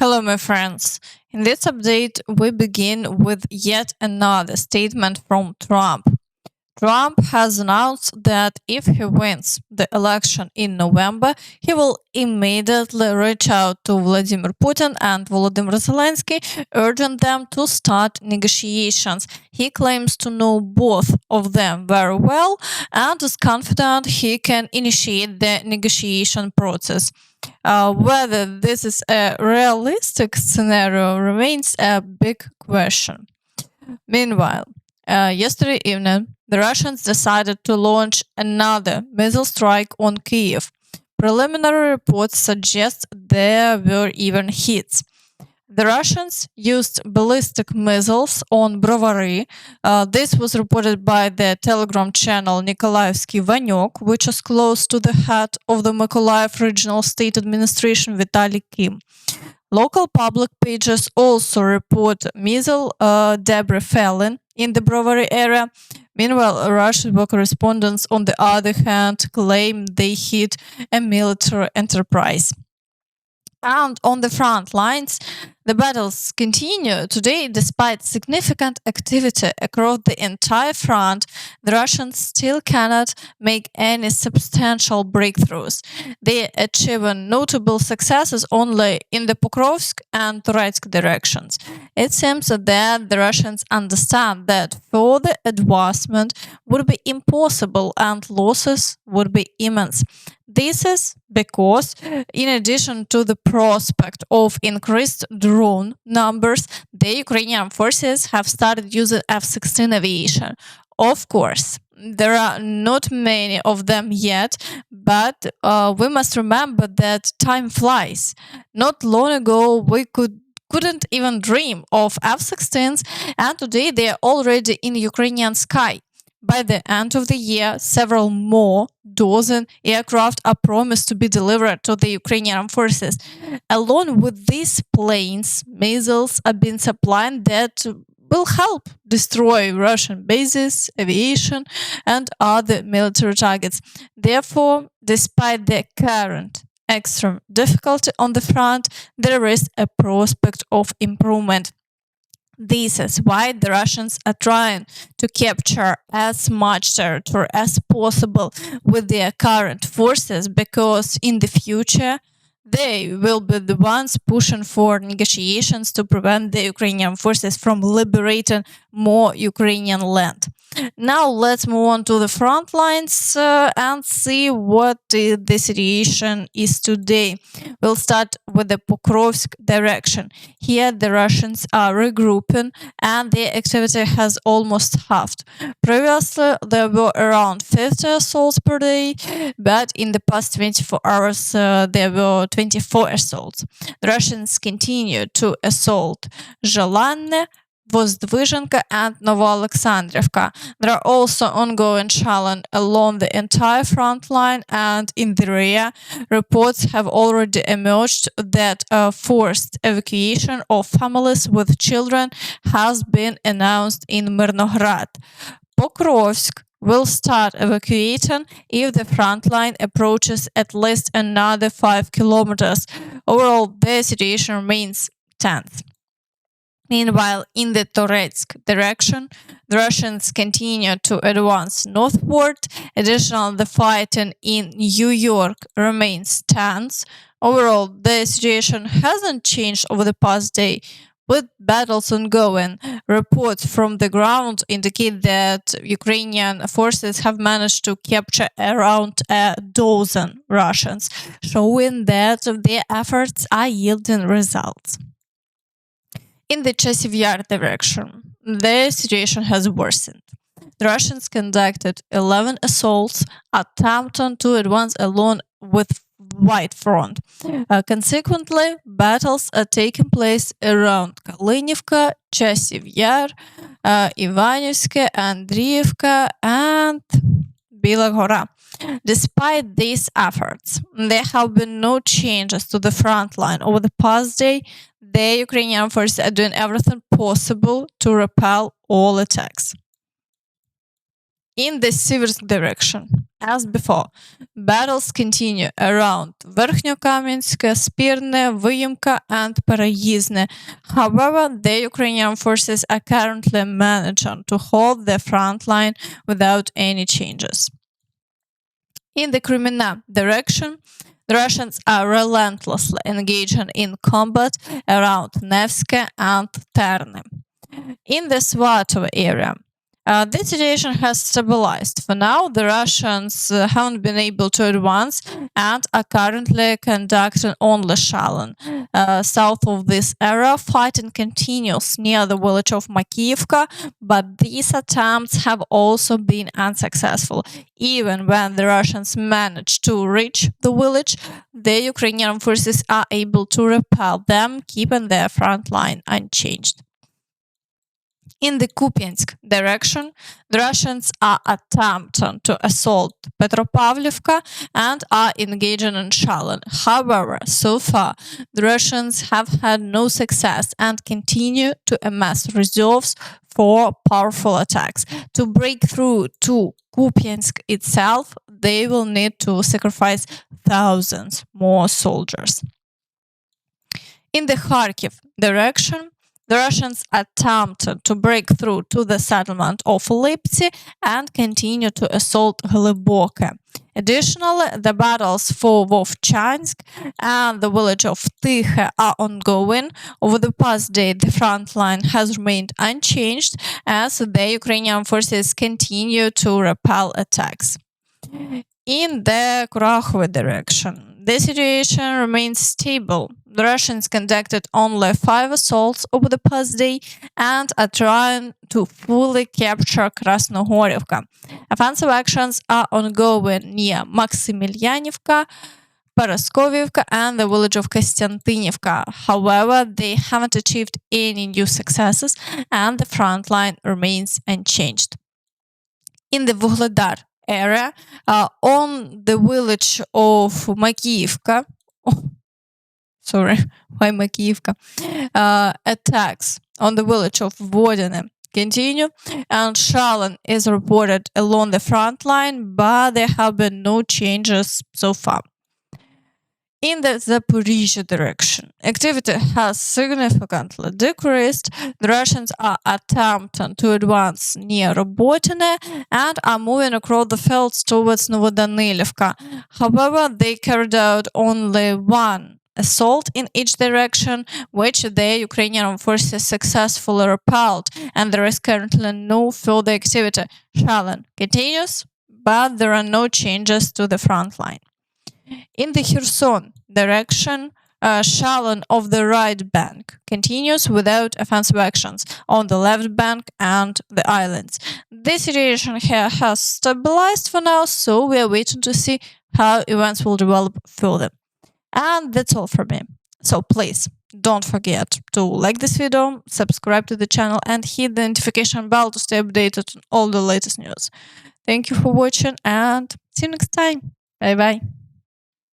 Hello, my friends. In this update, we begin with yet another statement from Trump. Trump has announced that if he wins the election in November, he will immediately reach out to Vladimir Putin and Volodymyr Zelenskiy, urging them to start negotiations. He claims to know both of them very well and is confident he can initiate the negotiation process. Whether this is a realistic scenario remains a big question. Meanwhile, yesterday evening, the Russians decided to launch another missile strike on Kyiv. Preliminary reports suggest there were even hits. The Russians used ballistic missiles on Brovary. This was reported by the Telegram channel Nikolaevsky Vanyok, which is close to the head of the Mykolaiv Regional State Administration, Vitaly Kim. Local public pages also report missile debris falling in the Brovary area. Meanwhile, Russian correspondents, on the other hand, claim they hit a military enterprise. And on the front lines, the battles continue. Today, despite significant activity across the entire front, the Russians still cannot make any substantial breakthroughs. They achieve notable successes only in the Pokrovsk and Toretsk directions. It seems that the Russians understand that further advancement would be impossible and losses would be immense. This is because, in addition to the prospect of increased drone numbers, the Ukrainian forces have started using F-16 aviation. Of course, there are not many of them yet, but we must remember that time flies. Not long ago, we couldn't even dream of F-16s, and today they are already in Ukrainian sky. By the end of the year, several more dozen aircraft are promised to be delivered to the Ukrainian forces. Along with these planes, missiles are being supplied that will help destroy Russian bases, aviation, and other military targets. Therefore, despite the current extreme difficulty on the front, there is a prospect of improvement. This is why the Russians are trying to capture as much territory as possible with their current forces, because in the future they will be the ones pushing for negotiations to prevent the Ukrainian forces from liberating more Ukrainian land. Now let's move on to the front lines and see what the situation is today. We'll start with the Pokrovsk direction. Here the Russians are regrouping and their activity has almost halved. Previously there were around 50 assaults per day, but in the past 24 hours there were 24 assaults. The Russians continue to assault Zhelanne, Vozdvizhenka and Novoalexandrivka. There are also ongoing challenges along the entire front line, and in the rear, reports have already emerged that a forced evacuation of families with children has been announced in Mirnograd. Pokrovsk will start evacuating if the front line approaches at least another 5 kilometers. Overall, the situation remains tense. Meanwhile, in the Toretsk direction, the Russians continue to advance northward. Additionally, the fighting in New York remains tense. Overall, the situation hasn't changed over the past day. With battles ongoing, reports from the ground indicate that Ukrainian forces have managed to capture around a dozen Russians, showing that their efforts are yielding results. In the Chasiv Yar direction, the situation has worsened. The Russians conducted 11 assaults, attempting to advance along with wide front. Consequently, battles are taking place around Kalinivka, Chasiv Yar, Ivanivske, Andriivka, and Bila Gora. Despite these efforts, there have been no changes to the front line over the past day. The Ukrainian forces are doing everything possible to repel all attacks. In the Siversk direction, as before, battles continue around Verkhnokamyanske, Spirne, Vyimka, and Pereizhne. However, the Ukrainian forces are currently managing to hold the front line without any changes. In the Kreminna direction, the Russians are relentlessly engaging in combat around Nevske and Terne. In the Svatove area, the situation has stabilized. For now, the Russians haven't been able to advance and are currently conducting only shelling. South of this area, fighting continues near the village of Makivka, but these attempts have also been unsuccessful. Even when the Russians manage to reach the village, the Ukrainian forces are able to repel them, keeping their front line unchanged. In the Kupiansk direction, the Russians are attempting to assault Petropavlivka and are engaging in shelling. However, so far, the Russians have had no success and continue to amass reserves for powerful attacks. To break through to Kupiansk itself, they will need to sacrifice thousands more soldiers. In the Kharkiv direction, the Russians attempted to break through to the settlement of Lyptsi and continue to assault Hlyboke. Additionally, the battles for Vovchansk and the village of Tikhe are ongoing. Over the past day, the front line has remained unchanged as the Ukrainian forces continue to repel attacks. In the Kurakhove direction, the situation remains stable. The Russians conducted only 5 assaults over the past day and are trying to fully capture Krasnohorivka. Offensive actions are ongoing near Maximilianivka, Paraskovivka, and the village of Kostiantinivka. However, they haven't achieved any new successes and the front line remains unchanged. In the Vuhledar area, on the village of Makivka, attacks on the village of Vodiane continue, and shelling is reported along the front line, but there have been no changes so far. In the Zaporizhzhia direction, activity has significantly decreased. The Russians are attempting to advance near Robotine and are moving across the fields towards Novodanilivka. However, they carried out only one assault in each direction, which the Ukrainian forces successfully repelled, and there is currently no further activity. Shelling continues, but there are no changes to the front line. In the Kherson direction, shelling of the right bank continues without offensive actions on the left bank and the islands. The situation here has stabilized for now, so we are waiting to see how events will develop further. And that's all from me. So please don't forget to like this video, subscribe to the channel, and hit the notification bell to stay updated on all the latest news. Thank you for watching and see you next time. Bye bye.